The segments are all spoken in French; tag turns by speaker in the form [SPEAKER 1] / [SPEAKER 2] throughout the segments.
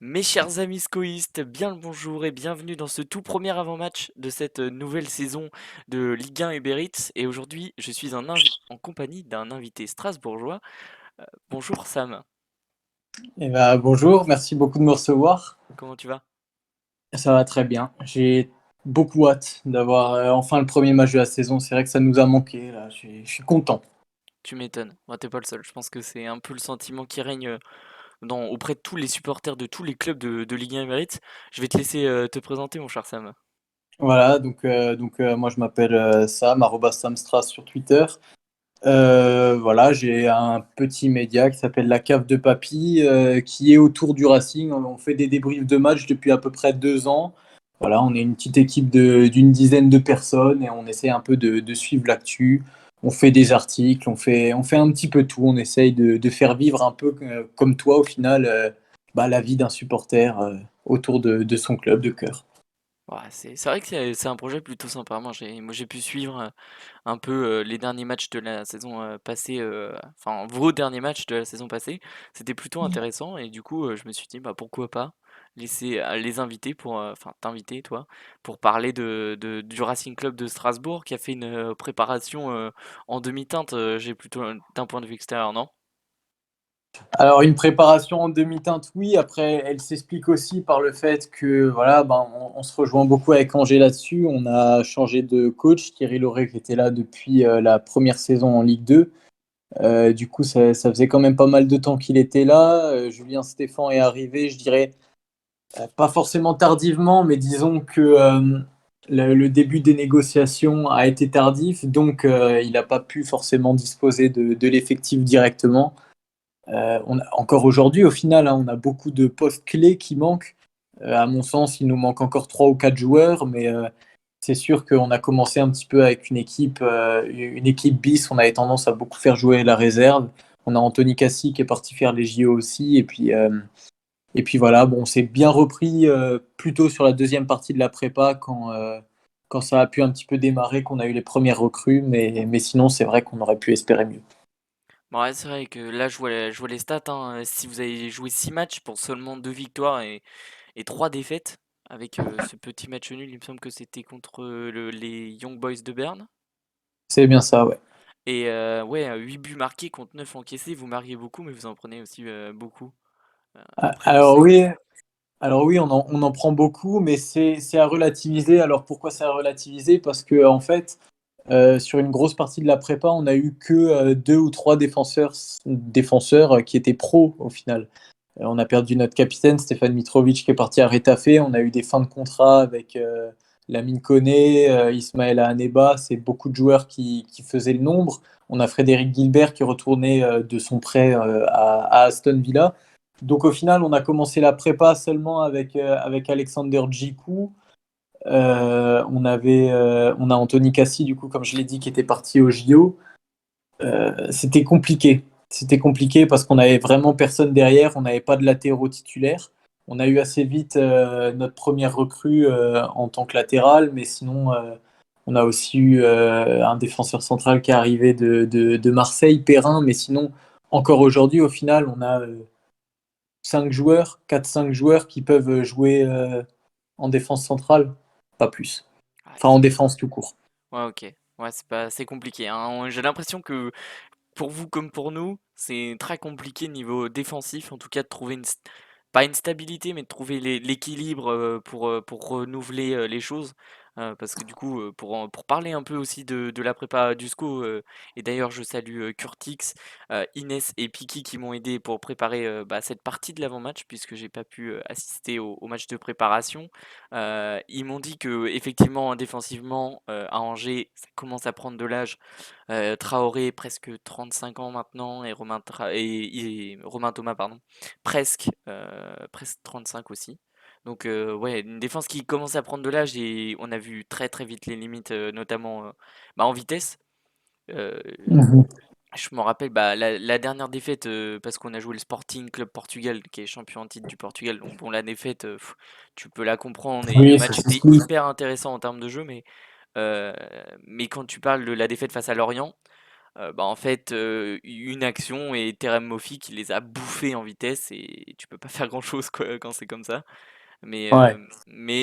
[SPEAKER 1] Mes chers amis scoïstes, bien le bonjour et bienvenue dans ce tout premier avant-match de cette nouvelle saison de Ligue 1 Uber Eats. Et aujourd'hui, je suis en compagnie d'un invité strasbourgeois. Bonjour Sam,
[SPEAKER 2] Eh ben, bonjour, merci beaucoup de me recevoir.
[SPEAKER 1] comment tu vas?
[SPEAKER 2] Ça va très bien. J'ai beaucoup hâte d'avoir enfin le premier match de la saison. C'est vrai que ça nous a manqué là. Je suis content.
[SPEAKER 1] Tu m'étonnes, moi t'es pas le seul. Je pense que c'est un peu le sentiment qui règne auprès de tous les supporters de tous les clubs de Ligue 1 Uber Eats. Je vais te laisser te présenter mon cher Sam.
[SPEAKER 2] Voilà, moi je m'appelle Sam, @samstras sur Twitter. Voilà, j'ai un petit média qui s'appelle La Cave de Papy, qui est autour du Racing. On fait des débriefs de match depuis à peu près 2 ans. Voilà, on est une petite équipe d'une dizaine de personnes et on essaie un peu de suivre l'actu. On fait des articles, on fait un petit peu tout. On essaye de faire vivre un peu comme toi au final, la vie d'un supporter autour de son club de cœur.
[SPEAKER 1] Ouais, c'est vrai que c'est un projet plutôt sympa. Moi j'ai pu suivre un peu les derniers matchs de la saison passée, enfin vos derniers matchs de la saison passée, c'était plutôt intéressant et du coup je me suis dit bah pourquoi pas laisser les inviter pour, enfin t'inviter toi, pour parler du Racing Club de Strasbourg qui a fait une préparation en demi-teinte, j'ai plutôt d'un point de vue extérieur, non?
[SPEAKER 2] Alors une préparation en demi-teinte, oui. Après, elle s'explique aussi par le fait que voilà, on se rejoint beaucoup avec Angers là-dessus. On a changé de coach, Thierry Lauré qui était là depuis la première saison en Ligue 2. Du coup, ça faisait quand même pas mal de temps qu'il était là. Julien Stéphan est arrivé, je dirais, pas forcément tardivement, mais disons que le début des négociations a été tardif, donc il n'a pas pu forcément disposer de l'effectif directement. Encore aujourd'hui, au final, hein, on a beaucoup de postes clés qui manquent. À mon sens, il nous manque encore 3 ou 4 joueurs, mais c'est sûr qu'on a commencé un petit peu avec une équipe bis. On avait tendance à beaucoup faire jouer la réserve. On a Anthony Cassi qui est parti faire les JO aussi. Et puis voilà, bon, on s'est bien repris plutôt sur la deuxième partie de la prépa quand ça a pu un petit peu démarrer, qu'on a eu les premières recrues. Mais sinon, c'est vrai qu'on aurait pu espérer mieux.
[SPEAKER 1] Bon, ouais, c'est vrai que là je vois les stats, hein, si vous avez joué 6 matchs pour seulement 2 victoires et 3 défaites avec ce petit match nul, il me semble que c'était contre les Young Boys de Berne.
[SPEAKER 2] C'est bien ça, ouais.
[SPEAKER 1] Et ouais, 8 buts marqués contre 9 encaissés, vous marquez beaucoup, mais vous en prenez aussi beaucoup.
[SPEAKER 2] Ah,
[SPEAKER 1] Après, je sais.
[SPEAKER 2] Alors oui, on en prend beaucoup, mais c'est à relativiser. Alors pourquoi c'est à relativiser? Parce que en fait, sur une grosse partie de la prépa, on a eu que 2 ou 3 défenseurs qui étaient pros au final. On a perdu notre capitaine, Stéphane Mitrovic, qui est parti à Retafe. On a eu des fins de contrat avec Lamine Koné, Ismaël Haneba. C'est beaucoup de joueurs qui faisaient le nombre. On a Frédéric Gilbert qui retournait de son prêt à Aston Villa. Donc au final, on a commencé la prépa seulement avec Alexander Djikou. On a Anthony Cassi, du coup, comme je l'ai dit, qui était parti au JO. C'était compliqué. C'était compliqué parce qu'on n'avait vraiment personne derrière. On n'avait pas de latéraux titulaires. On a eu assez vite notre première recrue en tant que latéral, mais sinon, on a aussi eu un défenseur central qui est arrivé de Marseille, Perrin. Mais sinon, encore aujourd'hui, au final, on a 5 joueurs, 4-5 joueurs qui peuvent jouer en défense centrale, pas plus.
[SPEAKER 1] Ah,
[SPEAKER 2] Enfin, en défense tout court.
[SPEAKER 1] ouais, ok. Ouais, c'est compliqué, hein. J'ai l'impression que pour vous comme pour nous, c'est très compliqué niveau défensif, en tout cas de trouver pas une stabilité, mais de trouver l'équilibre pour renouveler les choses. Parce que du coup, pour parler un peu aussi de la prépa du SCO, et d'ailleurs je salue Curtix, Inès et Piki qui m'ont aidé pour préparer bah, cette partie de l'avant-match, puisque j'ai pas pu assister au match de préparation. Ils m'ont dit que effectivement, défensivement, à Angers, ça commence à prendre de l'âge. Traoré, presque 35 ans maintenant, et Romain Thomas, pardon, presque 35 aussi. Donc ouais, une défense qui commence à prendre de l'âge et on a vu très très vite les limites, notamment bah, en vitesse. Euh,
[SPEAKER 2] Mhm.
[SPEAKER 1] je me rappelle bah, la dernière défaite parce qu'on a joué le Sporting Club Portugal qui est champion en titre du Portugal. Donc bon, la défaite, tu peux la comprendre et le
[SPEAKER 2] Oui, ça
[SPEAKER 1] match était
[SPEAKER 2] s'explique.
[SPEAKER 1] hyper intéressant en termes de jeu, mais quand tu parles de la défaite face à Lorient, Bah, en fait, une action et Terem Moffi qui les a bouffés en vitesse et tu peux pas faire grand-chose quoi, quand c'est comme ça.
[SPEAKER 2] Ouais,
[SPEAKER 1] Mais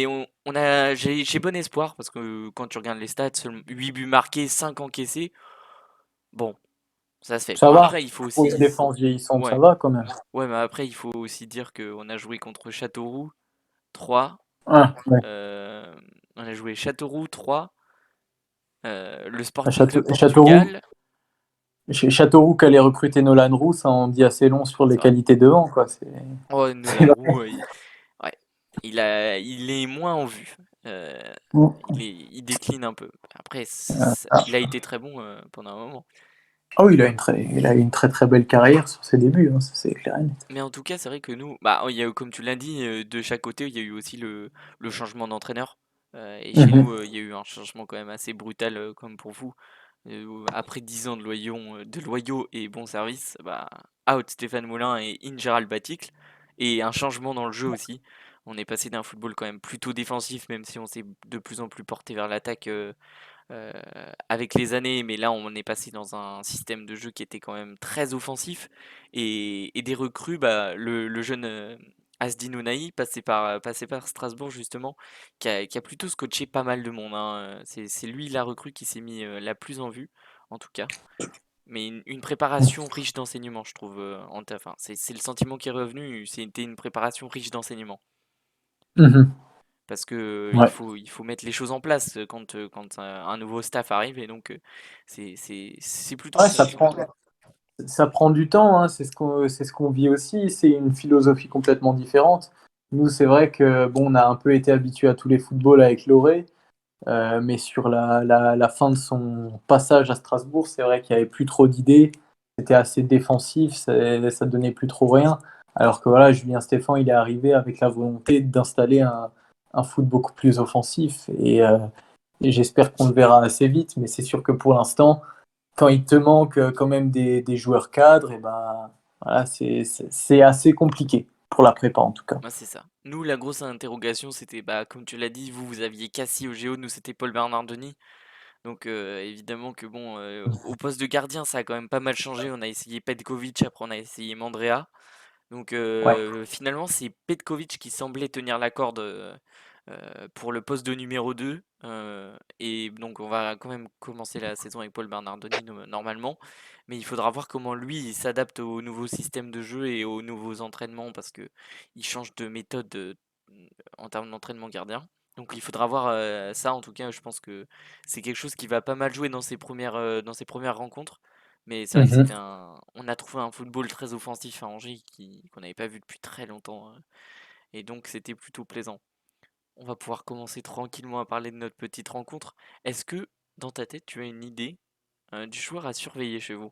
[SPEAKER 1] j'ai bon espoir parce que quand tu regardes les stats, 8 buts marqués, 5 encaissés, bon, ça se fait.
[SPEAKER 2] ça
[SPEAKER 1] Bon,
[SPEAKER 2] va.
[SPEAKER 1] après, il faut
[SPEAKER 2] Pour une
[SPEAKER 1] aussi.
[SPEAKER 2] défense vieillissante, ça
[SPEAKER 1] Ouais,
[SPEAKER 2] va quand même.
[SPEAKER 1] ouais, mais après, il faut aussi dire qu'on a joué contre Châteauroux 3.
[SPEAKER 2] Ah, ouais.
[SPEAKER 1] euh, on a joué Châteauroux 3, le
[SPEAKER 2] À
[SPEAKER 1] Sporting de
[SPEAKER 2] Châteauroux,
[SPEAKER 1] Portugal.
[SPEAKER 2] chez Châteauroux, qu'allait recruter Nolan Roux, ça en dit assez long sur les
[SPEAKER 1] C'est vrai.
[SPEAKER 2] qualités devant, quoi.
[SPEAKER 1] Oh,
[SPEAKER 2] C'est
[SPEAKER 1] Nolan
[SPEAKER 2] vrai.
[SPEAKER 1] Roux, ouais, il est moins en vue. Euh, il décline un peu. Après, il a été très bon pendant un moment.
[SPEAKER 2] Ah oui, il a une très très belle carrière sur ses débuts, hein, ça c'est clair et net.
[SPEAKER 1] Mais en tout cas, c'est vrai que nous, bah, il y a eu, comme tu l'as dit, de chaque côté, il y a eu aussi le changement d'entraîneur. Et chez nous,
[SPEAKER 2] Mhm.
[SPEAKER 1] il y a eu un changement quand même assez brutal, comme pour vous. Après 10 ans de loyaux et bons services, bah, out Stéphane Moulin et in Gérald Baticle. Et un changement dans le jeu aussi. On est passé d'un football quand même plutôt défensif, même si on s'est de plus en plus porté vers l'attaque euh, avec les années, mais là on est passé dans un système de jeu qui était quand même très offensif et des recrues, bah, le jeune Asdin Ounahi passé par Strasbourg justement, qui a plutôt scotché pas mal de monde, hein. C'est lui la recrue qui s'est mis la plus en vue, en tout cas. Mais une préparation riche d'enseignements, je trouve. Enfin, c'est le sentiment qui est revenu, c'était une préparation riche d'enseignements.
[SPEAKER 2] Mhm.
[SPEAKER 1] Parce que
[SPEAKER 2] Ouais.
[SPEAKER 1] il faut mettre les choses en place quand un nouveau staff arrive et donc c'est plutôt
[SPEAKER 2] Ouais,
[SPEAKER 1] intéressant.
[SPEAKER 2] ça prend du temps, hein, c'est ce qu'on vit aussi, c'est une philosophie complètement différente. Nous, c'est vrai que bon, on a un peu été habitué à tous les footballs avec Loré, mais sur la fin de son passage à Strasbourg, c'est vrai qu'il n'y avait plus trop d'idées, c'était assez défensif, ça donnait plus trop rien. Alors que voilà, Julien Stéphan, il est arrivé avec la volonté d'installer un foot beaucoup plus offensif, et j'espère qu'on le verra assez vite, mais c'est sûr que pour l'instant, quand il te manque quand même des joueurs cadres, et ben voilà, c'est assez compliqué pour la prépa en tout cas.
[SPEAKER 1] Moi, c'est ça. Nous, la grosse interrogation, c'était, bah, comme tu l'as dit, vous aviez Cassie au Géo, nous, c'était Paul Bernardoni. Donc, évidemment que bon, au poste de gardien, ça a quand même pas mal changé. On a essayé Petkovic, après on a essayé Mandrea. Donc,
[SPEAKER 2] Ouais.
[SPEAKER 1] finalement, c'est Petkovic qui semblait tenir la corde pour le poste de numéro 2. Et donc, on va quand même commencer la saison avec Paul Bernardoni normalement. Mais il faudra voir comment lui il s'adapte au nouveau système de jeu et aux nouveaux entraînements parce que il change de méthode en termes d'entraînement gardien. Donc, il faudra voir ça. En tout cas, je pense que c'est quelque chose qui va pas mal jouer dans ses premières rencontres. Mais c'est vrai que
[SPEAKER 2] Mhm.
[SPEAKER 1] on a trouvé un football très offensif à Angers qu'on n'avait pas vu depuis très longtemps. Et donc c'était plutôt plaisant. On va pouvoir commencer tranquillement à parler de notre petite rencontre. Est-ce que dans ta tête tu as une idée du joueur à surveiller chez vous?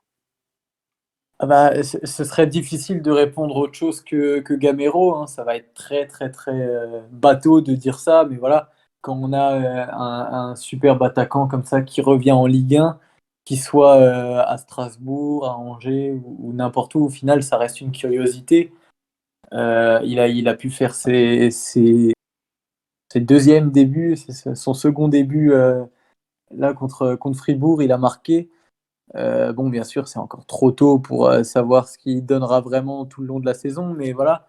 [SPEAKER 2] Ah bah, ce serait difficile de répondre autre chose que Gamero, hein. Ça va être très très très bateau de dire ça, mais voilà, quand on a un superbe attaquant comme ça qui revient en Ligue 1, qu'il soit à Strasbourg, à Angers ou n'importe où, au final, ça reste une curiosité. Il a pu faire ses deuxièmes débuts, son second début là contre Fribourg, il a marqué. Bon, bien sûr, c'est encore trop tôt pour savoir ce qu'il donnera vraiment tout le long de la saison, mais voilà,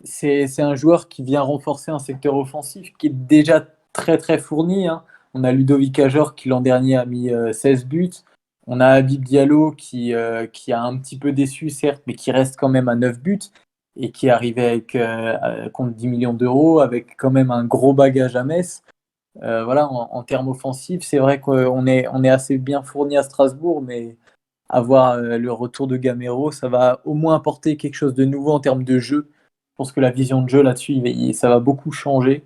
[SPEAKER 2] c'est un joueur qui vient renforcer un secteur offensif qui est déjà très très fourni, hein. On a Ludovic Ajor qui l'an dernier a mis 16 buts. On a Habib Diallo qui a un petit peu déçu, certes, mais qui reste quand même à 9 buts et qui est arrivé avec, contre 10 millions d'euros, avec quand même un gros bagage à Metz. Voilà, en termes offensifs, c'est vrai on est assez bien fourni à Strasbourg, mais avoir le retour de Gamero, ça va au moins apporter quelque chose de nouveau en termes de jeu. Je pense que la vision de jeu là-dessus, ça va beaucoup changer.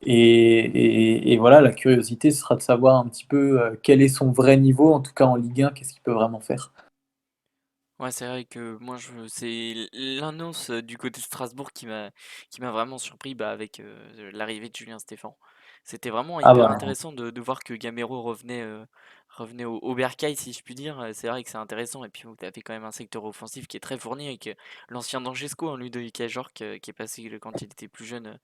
[SPEAKER 2] Et voilà, la curiosité ce sera de savoir un petit peu quel est son vrai niveau, en tout cas en Ligue 1, qu'est-ce qu'il peut vraiment faire.
[SPEAKER 1] Ouais, c'est vrai que c'est l'annonce du côté de Strasbourg qui m'a vraiment surpris bah, avec l'arrivée de Julien Stéphan. C'était vraiment
[SPEAKER 2] Ah
[SPEAKER 1] hyper
[SPEAKER 2] bah,
[SPEAKER 1] intéressant de voir que Gamero revenait au Bercail, si je puis dire. C'est vrai que c'est intéressant. Et puis, vous avez quand même un secteur offensif qui est très fourni avec l'ancien d'Angesco, hein, Ludovic Ajorc, qui est passé quand il était plus jeune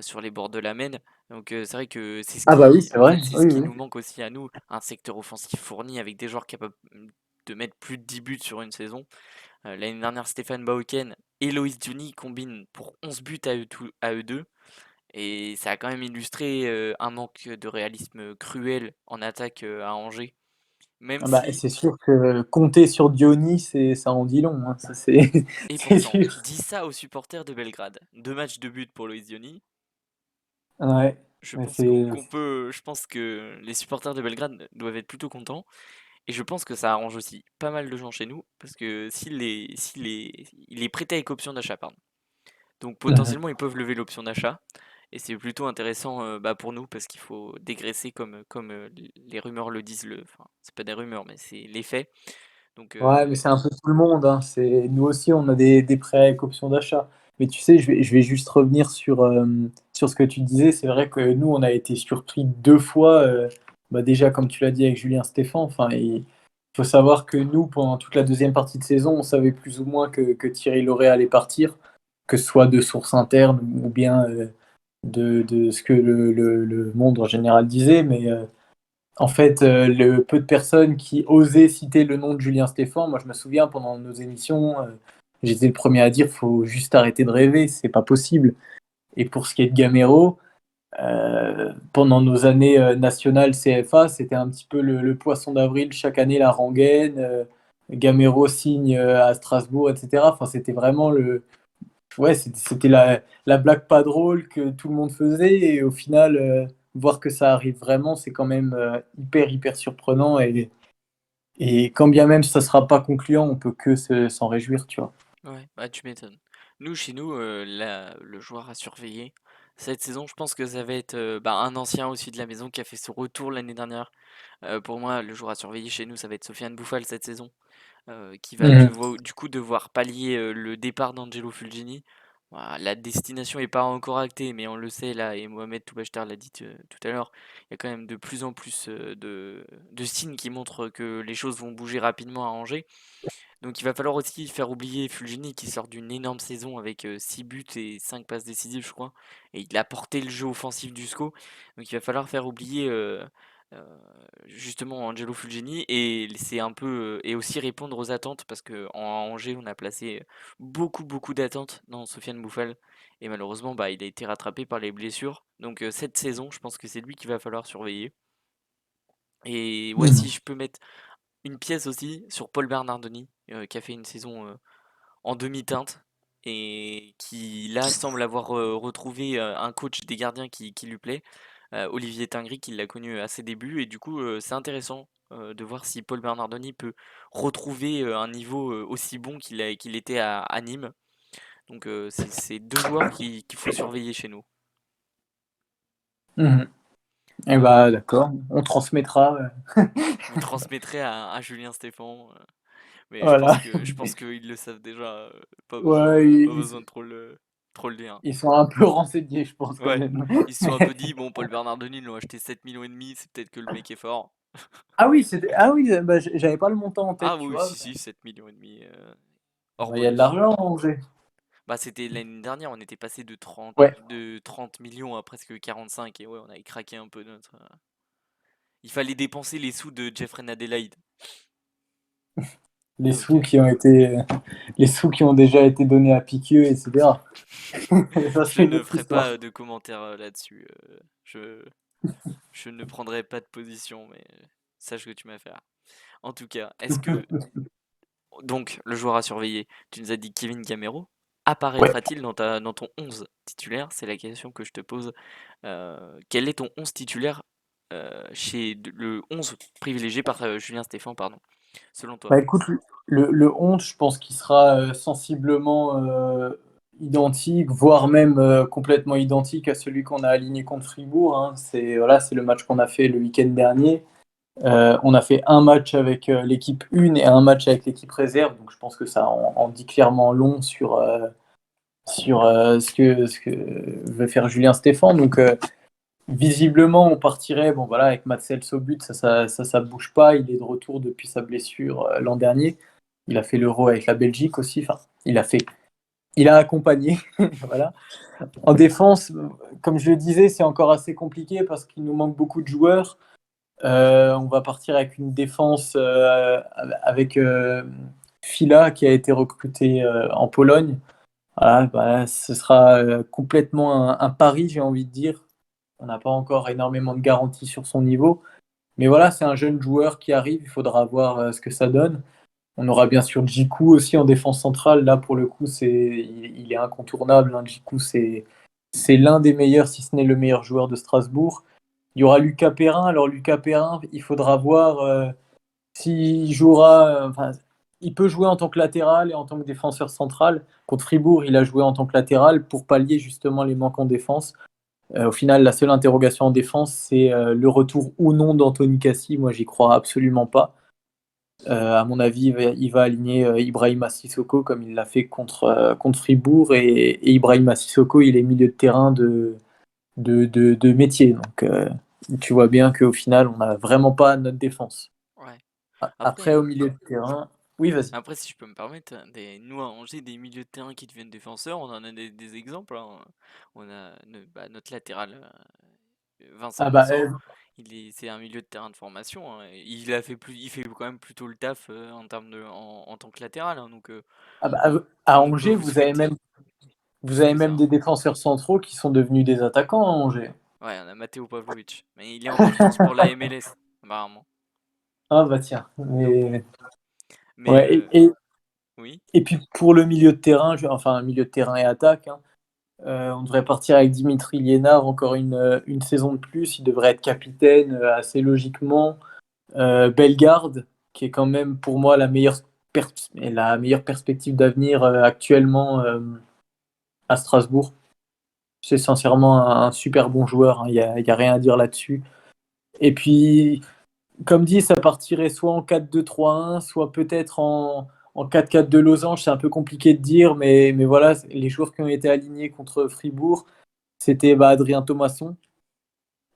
[SPEAKER 1] sur les bords de la Maine. Donc, c'est vrai que
[SPEAKER 2] ah bah oui, c'est
[SPEAKER 1] en
[SPEAKER 2] vrai.
[SPEAKER 1] fait, c'est ce
[SPEAKER 2] Oui,
[SPEAKER 1] qui
[SPEAKER 2] oui.
[SPEAKER 1] nous manque aussi à nous, un secteur offensif fourni avec des joueurs capables de mettre plus de 10 buts sur une saison. L'année dernière, Stéphane Bauken et Loïs Diony combinent pour 11 buts à eux deux. Et ça a quand même illustré un manque de réalisme cruel en attaque à Angers. Même
[SPEAKER 2] Bah,
[SPEAKER 1] si,
[SPEAKER 2] c'est sûr que compter sur Diony, ça en dit long, hein, ça c'est
[SPEAKER 1] et
[SPEAKER 2] c'est
[SPEAKER 1] pourtant,
[SPEAKER 2] sûr.
[SPEAKER 1] dis ça aux supporters de Belgrade. 2 matchs de but pour Loïs Diony.
[SPEAKER 2] Ouais,
[SPEAKER 1] Je
[SPEAKER 2] mais
[SPEAKER 1] pense qu'on peut, je pense que les supporters de Belgrade doivent être plutôt contents. Et je pense que ça arrange aussi pas mal de gens chez nous, parce que il est prêté avec option d'achat, pardon. Donc
[SPEAKER 2] Mhm.
[SPEAKER 1] potentiellement ils peuvent lever l'option d'achat, et c'est plutôt intéressant bah, pour nous, parce qu'il faut dégraisser comme les rumeurs le disent, enfin c'est pas des rumeurs, mais c'est les faits. Donc
[SPEAKER 2] Ouais, mais c'est un peu tout le monde, hein. Nous aussi, on a des prêts avec option d'achat. Mais tu sais, je vais juste revenir sur ce que tu disais. C'est vrai que nous, on a été surpris deux fois. Bah déjà, comme tu l'as dit avec Julien Stéphan, enfin, il faut savoir que nous, pendant toute la deuxième partie de saison, on savait plus ou moins que Thierry Laurey allait partir, que ce soit de sources internes ou bien de ce que le monde en général disait. Mais en fait, le peu de personnes qui osaient citer le nom de Julien Stéphan, moi je me souviens pendant nos émissions, j'étais le premier à dire faut juste arrêter de rêver, c'est pas possible. Et pour ce qui est de Gamero, pendant nos années nationales CFA, c'était un petit peu le poisson d'avril chaque année, la rengaine. Gamero signe à Strasbourg, etc. Enfin, c'était vraiment ouais, c'était la blague pas drôle que tout le monde faisait. Et au final, voir que ça arrive vraiment, c'est quand même hyper surprenant. Et quand bien même ça sera pas concluant, on peut que s'en réjouir, tu vois.
[SPEAKER 1] ouais, bah tu m'étonnes. Nous, chez nous, le joueur à surveiller cette saison, je pense que ça va être bah, un ancien aussi de la maison qui a fait son retour l'année dernière. Pour moi, le joueur à surveiller chez nous, ça va être Sofiane Bouffal cette saison. Qui va
[SPEAKER 2] Mhm.
[SPEAKER 1] du coup devoir pallier le départ d'Angelo Fulgini. Voilà, la destination n'est pas encore actée, mais on le sait là, et Mohamed Toubachtar l'a dit tout à l'heure, il y a quand même de plus en plus de signes qui montrent que les choses vont bouger rapidement à Angers. Donc il va falloir aussi faire oublier Fulgini qui sort d'une énorme saison avec 6 buts et 5 passes décisives, je crois. Et il a porté le jeu offensif du SCO. Donc il va falloir faire oublier euh, justement Angelo Fulgini et c'est un peu et aussi répondre aux attentes parce que en Angers on a placé beaucoup d'attentes dans Sofiane Bouffal et malheureusement bah, il a été rattrapé par les blessures. Donc cette saison je pense que c'est lui qu'il va falloir surveiller. Et ouais si
[SPEAKER 2] Mhm.
[SPEAKER 1] je peux mettre une pièce aussi sur Paul Bernardoni, qui a fait une saison en demi-teinte et qui là semble avoir retrouvé un coach des gardiens qui lui plaît, Olivier Tingry, qui l'a connu à ses débuts. Et du coup, c'est intéressant de voir si Paul Bernardoni peut retrouver un niveau aussi bon qu'il était à Nîmes. Donc c'est deux joueurs qu'il faut surveiller chez nous.
[SPEAKER 2] Mhm. Eh
[SPEAKER 1] Euh,
[SPEAKER 2] bah d'accord, on transmettra.
[SPEAKER 1] vous transmettrez à Julien Stéphan. Mais
[SPEAKER 2] Voilà.
[SPEAKER 1] je pense qu'ils le savent déjà,
[SPEAKER 2] Ouais,
[SPEAKER 1] pas besoin de trop le dire.
[SPEAKER 2] ils sont un peu renseignés, je pense quand
[SPEAKER 1] Ouais,
[SPEAKER 2] même.
[SPEAKER 1] ils se sont un peu dit, bon, Paul Bernardoni, ils l'ont acheté 7 millions et demi, c'est peut-être que le mec est fort.
[SPEAKER 2] Ah oui, bah, j'avais pas le montant en
[SPEAKER 1] Ah
[SPEAKER 2] tête, tu
[SPEAKER 1] oui,
[SPEAKER 2] vois.
[SPEAKER 1] si, 7 millions et demi, hors
[SPEAKER 2] Bah, il y a de
[SPEAKER 1] bonus.
[SPEAKER 2] l'argent en Angers.
[SPEAKER 1] Bah, c'était l'année dernière, on était passé
[SPEAKER 2] Ouais,
[SPEAKER 1] de 30 millions à presque 45, et ouais, on avait craqué un peu notre. Il fallait dépenser les sous de Jeffrey Adelaide.
[SPEAKER 2] les
[SPEAKER 1] Donc,
[SPEAKER 2] sous qui ont été, les sous qui ont déjà été donnés à Piqueux, etc. Ça,
[SPEAKER 1] je
[SPEAKER 2] c'est une
[SPEAKER 1] ne
[SPEAKER 2] autre
[SPEAKER 1] ferai
[SPEAKER 2] histoire.
[SPEAKER 1] pas de commentaires là-dessus. Je, je ne prendrai pas de position, mais sache que tu m'as fait rire. En tout cas, est-ce que donc le joueur à surveiller, tu nous as dit Kevin Gamero,
[SPEAKER 2] Ouais.
[SPEAKER 1] apparaîtra-t-il dans ton 11 titulaire? C'est la question que je te pose. Quel est ton 11 titulaire le 11 privilégié par Julien Stéphan, pardon, selon toi?
[SPEAKER 2] Bah écoute, le 11, je pense qu'il sera sensiblement identique, voire même complètement identique à celui qu'on a aligné contre Fribourg, hein. C'est le match qu'on a fait le week-end dernier. On a fait un match avec l'équipe 1 et un match avec l'équipe réserve, donc je pense que ça en dit clairement long sur ce que veut faire Julien Stéphan. Donc visiblement, on partirait bon, voilà, avec Matsels au but, ça bouge pas. Il est de retour depuis sa blessure l'an dernier. Il a fait l'Euro avec la Belgique aussi. Enfin, il a accompagné. Voilà. En défense, comme je le disais, c'est encore assez compliqué parce qu'il nous manque beaucoup de joueurs. On va partir avec une défense avec Fila qui a été recruté en Pologne. Voilà, bah, ce sera complètement un pari, j'ai envie de dire. On n'a pas encore énormément de garanties sur son niveau. Mais voilà, c'est un jeune joueur qui arrive, il faudra voir ce que ça donne. On aura bien sûr Djikou aussi en défense centrale. Là, pour le coup, il est incontournable, hein. Djikou, c'est l'un des meilleurs, si ce n'est le meilleur joueur de Strasbourg. Il y aura Lucas Perrin. Alors, Lucas Perrin, il faudra voir s'il jouera. Enfin, il peut jouer en tant que latéral et en tant que défenseur central. Contre Fribourg, il a joué en tant que latéral pour pallier justement les manques en défense. Au final, la seule interrogation en défense, c'est le retour ou non d'Anthony Cassi. Moi, j'y crois absolument pas. À mon avis, il va aligner Ibrahima Sissoko comme il l'a fait contre Fribourg. Et Ibrahima Sissoko, il est milieu de terrain de métier. Donc, tu vois bien qu'au final, on n'a vraiment pas notre défense.
[SPEAKER 1] Ouais.
[SPEAKER 2] Après, au
[SPEAKER 1] Après,
[SPEAKER 2] milieu de terrain, oui, vas-y.
[SPEAKER 1] après, si je peux me permettre, nous à Angers, des milieux de terrain qui deviennent défenseurs, on en a des exemples, hein. On a notre latéral Vincent
[SPEAKER 2] Ah bah,
[SPEAKER 1] Musso, c'est un milieu de terrain de formation, hein. Il fait quand même plutôt le taf en termes en tant que latéral, hein, donc
[SPEAKER 2] à
[SPEAKER 1] on peut
[SPEAKER 2] Angers,
[SPEAKER 1] vous souhaiter
[SPEAKER 2] vous
[SPEAKER 1] plus
[SPEAKER 2] avez
[SPEAKER 1] que ça,
[SPEAKER 2] même
[SPEAKER 1] hein.
[SPEAKER 2] des défenseurs centraux qui sont devenus des attaquants à Angers.
[SPEAKER 1] Ouais, on a Matteo Pavlovic, mais il est en confiance pour la MLS, apparemment.
[SPEAKER 2] Ah bah tiens.
[SPEAKER 1] Donc bon, mais
[SPEAKER 2] Ouais,
[SPEAKER 1] oui,
[SPEAKER 2] et puis pour le milieu de terrain, enfin milieu de terrain et attaque, hein, on devrait partir avec Dimitri Liénard encore une saison de plus. Il devrait être capitaine assez logiquement. Bellegarde, qui est quand même pour moi la meilleure perspective d'avenir actuellement à Strasbourg. C'est sincèrement un super bon joueur, hein. Il y a rien à dire là-dessus. Et puis, comme dit, ça partirait soit en 4-2-3-1, soit peut-être en 4-4 de losange. C'est un peu compliqué de dire, mais voilà, les joueurs qui ont été alignés contre Fribourg, c'était Adrien Thomasson,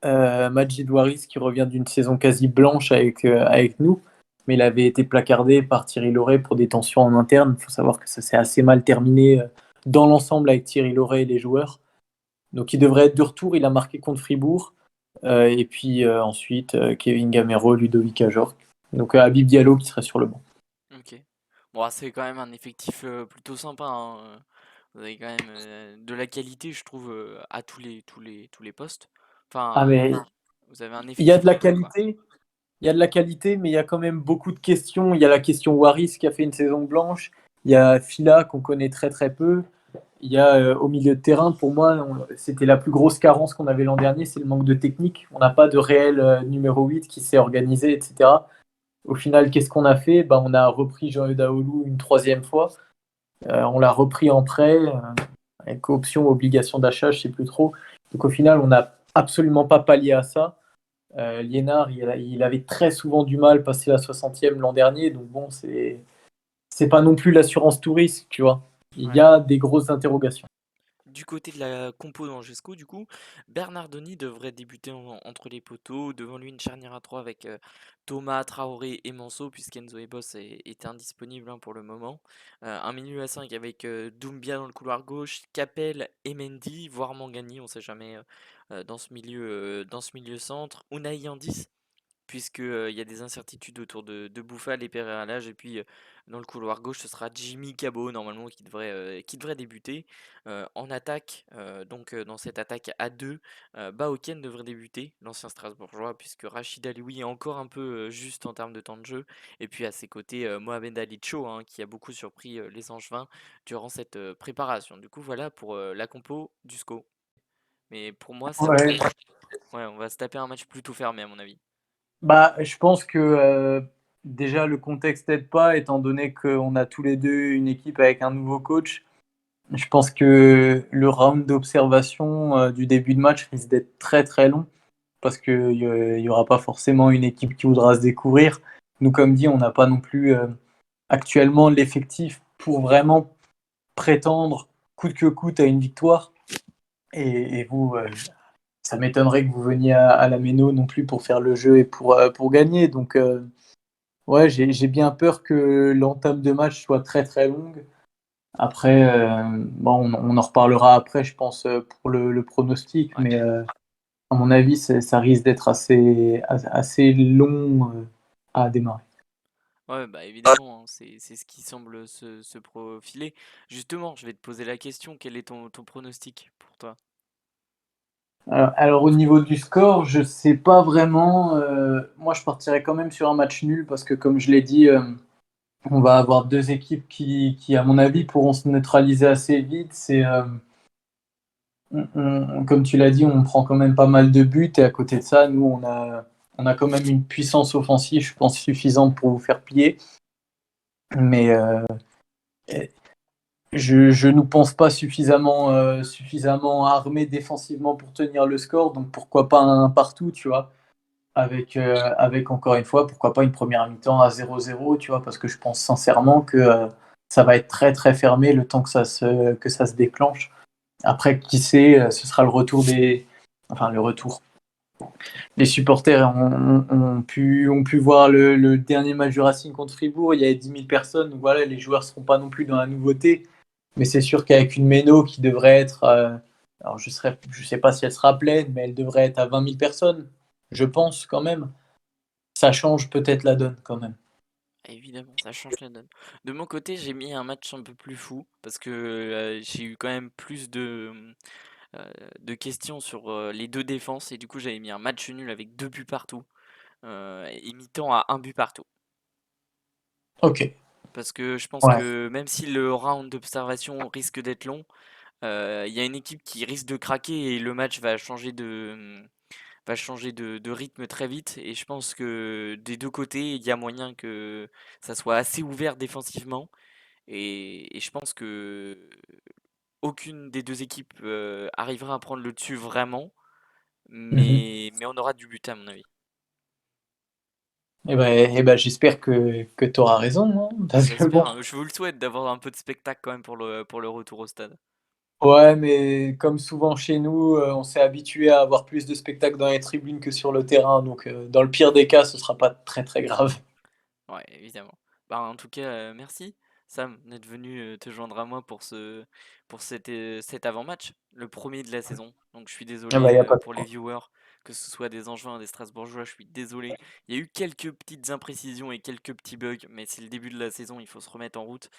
[SPEAKER 2] Majid Waris qui revient d'une saison quasi blanche avec nous, mais il avait été placardé par Thierry Lauré pour des tensions en interne. Il faut savoir que ça s'est assez mal terminé dans l'ensemble avec Thierry Lauré et les joueurs. Donc il devrait être de retour, il a marqué contre Fribourg. Et puis ensuite, Kevin Gamero, Ludovic Ajorc. Donc Habib Diallo qui serait sur le banc.
[SPEAKER 1] ok. Bon, ah, c'est quand même un effectif plutôt sympa, hein. Vous avez quand même de la qualité, je trouve, à tous les postes.
[SPEAKER 2] Ah
[SPEAKER 1] Enfin,
[SPEAKER 2] mais
[SPEAKER 1] vous avez un
[SPEAKER 2] il y a
[SPEAKER 1] effectif
[SPEAKER 2] de la
[SPEAKER 1] complet, quoi.
[SPEAKER 2] qualité, il y a de la qualité, mais il y a quand même beaucoup de questions. Il y a la question Waris qui a fait une saison blanche. Il y a Fila qu'on connaît très très peu. Il y a au milieu de terrain, pour moi, c'était la plus grosse carence qu'on avait l'an dernier, c'est le manque de technique. On n'a pas de réel numéro 8 qui s'est organisé, etc. Au final, qu'est-ce qu'on a fait? On a repris Jean Daoulou une troisième fois. On l'a repris en prêt, avec option ou obligation d'achat, je ne sais plus trop. Donc au final, on n'a absolument pas pallié à ça. Liénard, il avait très souvent du mal passer la 60e l'an dernier. Donc bon, c'est pas non plus l'assurance tout risque, tu vois. Il y
[SPEAKER 1] Ouais.
[SPEAKER 2] a des grosses interrogations.
[SPEAKER 1] Du côté de la compo d'Angesco, du coup, Bernardoni devrait débuter entre les poteaux. Devant lui, une charnière à 3 avec Thomas, Traoré et Manso, puisqu'Enzo Ebos est indisponible, hein, pour le moment. Un milieu à 5 avec Doumbia dans le couloir gauche, Capel et Mendy, voire Mangani, on sait jamais, dans ce milieu centre. Unai en 10, puisque il y a des incertitudes autour de Bouffal et Pereira Lage. Et puis dans le couloir gauche, ce sera Jimmy Cabot normalement qui devrait débuter. En attaque, dans cette attaque à 2, Baoken devrait débuter, l'ancien Strasbourgeois, puisque Rachid Alioui est encore un peu juste en termes de temps de jeu. Et puis à ses côtés, Mohamed Ali Cho, hein, qui a beaucoup surpris les Angevins durant cette préparation. Du coup, voilà pour la compo du SCO. Mais pour moi,
[SPEAKER 2] Ouais.
[SPEAKER 1] ouais, on va se taper un match plutôt fermé à mon avis.
[SPEAKER 2] Je pense que déjà le contexte n'aide pas, étant donné qu'on a tous les deux une équipe avec un nouveau coach. Je pense que le round d'observation du début de match risque d'être très très long parce qu'il n'y aura pas forcément une équipe qui voudra se découvrir. Nous, comme dit, on n'a pas non plus actuellement l'effectif pour vraiment prétendre coûte que coûte à une victoire. Et vous, ça m'étonnerait que vous veniez à la Méno non plus pour faire le jeu et pour gagner. Donc, ouais, j'ai bien peur que l'entame de match soit très très longue. Après, bon, on en reparlera après, je pense, pour le pronostic.
[SPEAKER 1] Ouais.
[SPEAKER 2] À mon avis, ça risque d'être assez long à démarrer.
[SPEAKER 1] Ouais, bah évidemment, hein, c'est ce qui semble se profiler. Justement, je vais te poser la question, quel est ton pronostic pour toi?
[SPEAKER 2] Alors, au niveau du score, je sais pas vraiment. Moi, je partirais quand même sur un match nul parce que, comme je l'ai dit, on va avoir deux équipes qui, à mon avis, pourront se neutraliser assez vite. Comme tu l'as dit, on prend quand même pas mal de buts et à côté de ça, nous, on a quand même une puissance offensive, je pense, suffisante pour vous faire plier. Mais je nous pense pas suffisamment armés défensivement pour tenir le score. Donc pourquoi pas un partout, tu vois, avec encore une fois, pourquoi pas une première mi-temps à 0-0, tu vois, parce que je pense sincèrement que ça va être très très fermé le temps que ça se déclenche. Après, qui sait, ce sera le retour enfin le retour. Les supporters ont pu voir le dernier match du Racing contre Fribourg, il y avait 10 000 personnes, donc voilà, les joueurs ne seront pas non plus dans la nouveauté. Mais c'est sûr qu'avec une méno qui devrait être, alors je sais pas si elle sera pleine, mais elle devrait être à 20 000 personnes, je pense quand même. Ça change peut-être la donne quand même.
[SPEAKER 1] Évidemment, ça change la donne. De mon côté, j'ai mis un match un peu plus fou parce que j'ai eu quand même plus de questions sur les deux défenses et du coup j'avais mis un match nul avec deux buts partout et mi-temps à un but partout.
[SPEAKER 2] Ok,
[SPEAKER 1] Parce que je pense
[SPEAKER 2] ouais.
[SPEAKER 1] que même si le round d'observation risque d'être long, il y a une équipe qui risque de craquer et le match va changer de rythme très vite. Et je pense que des deux côtés, il y a moyen que ça soit assez ouvert défensivement. Et je pense que aucune des deux équipes arrivera à prendre le dessus vraiment.
[SPEAKER 2] Mhm.
[SPEAKER 1] Mais on aura du but à mon avis.
[SPEAKER 2] Et ben, j'espère que tu auras raison, hein, parce que
[SPEAKER 1] J'espère,
[SPEAKER 2] bon.
[SPEAKER 1] hein, je vous le souhaite d'avoir un peu de spectacle quand même pour le retour au stade.
[SPEAKER 2] Ouais, mais comme souvent chez nous, on s'est habitué à avoir plus de spectacles dans les tribunes que sur le terrain. Donc, dans le pire des cas, ce sera pas très très grave.
[SPEAKER 1] Ouais, évidemment. Bah, en tout cas, merci Sam d'être venu te joindre à moi pour cet avant-match, le premier de la saison. Donc je suis
[SPEAKER 2] Ah bah,
[SPEAKER 1] désolé
[SPEAKER 2] y a pas de
[SPEAKER 1] pour les viewers, que ce soit des Angevins, des Strasbourgeois, je suis désolé. Il y a eu quelques petites imprécisions et quelques petits bugs, mais c'est le début de la saison, il faut se remettre en route.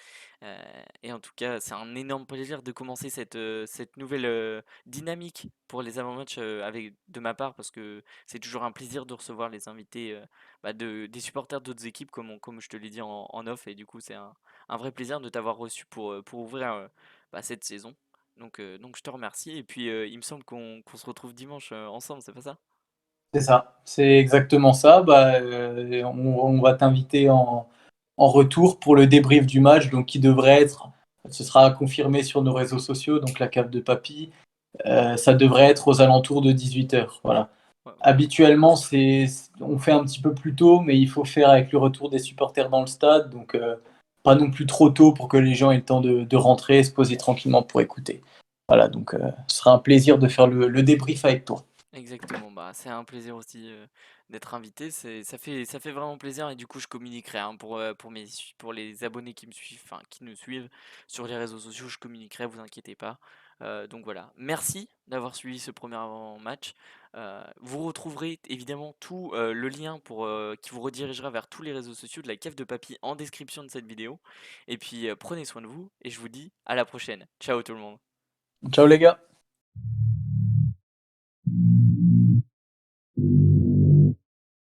[SPEAKER 1] Et en tout cas, c'est un énorme plaisir de commencer cette nouvelle dynamique pour les avant-matchs de ma part, parce que c'est toujours un plaisir de recevoir les invités des supporters d'autres équipes, comme je te l'ai dit en off, et du coup, c'est un vrai plaisir de t'avoir reçu pour ouvrir cette saison. Donc je te remercie, et puis il me semble qu'on se retrouve dimanche ensemble, c'est pas ça?
[SPEAKER 2] C'est ça, c'est exactement ça. Bah, on va t'inviter en retour pour le débrief du match, donc qui devrait être, ce sera confirmé sur nos réseaux sociaux, donc la cave de Papy. Ça devrait être aux alentours de 18 h. Voilà.
[SPEAKER 1] Ouais,
[SPEAKER 2] Habituellement, on fait un petit peu plus tôt, mais il faut faire avec le retour des supporters dans le stade, donc pas non plus trop tôt pour que les gens aient le temps de rentrer et se poser tranquillement pour écouter. Voilà, donc ce sera un plaisir de faire le débrief avec toi.
[SPEAKER 1] exactement, bah, c'est un plaisir aussi d'être invité, ça fait vraiment plaisir et du coup je communiquerai hein, pour les abonnés qui me suivent, enfin qui nous suivent sur les réseaux sociaux, je communiquerai, vous inquiétez pas. Donc voilà, merci d'avoir suivi ce premier avant-match. Vous retrouverez évidemment tout le lien qui vous redirigera vers tous les réseaux sociaux de la Cave de Papy en description de cette vidéo. Et puis prenez soin de vous et je vous dis à la prochaine. Ciao tout le monde.
[SPEAKER 2] Ciao les gars!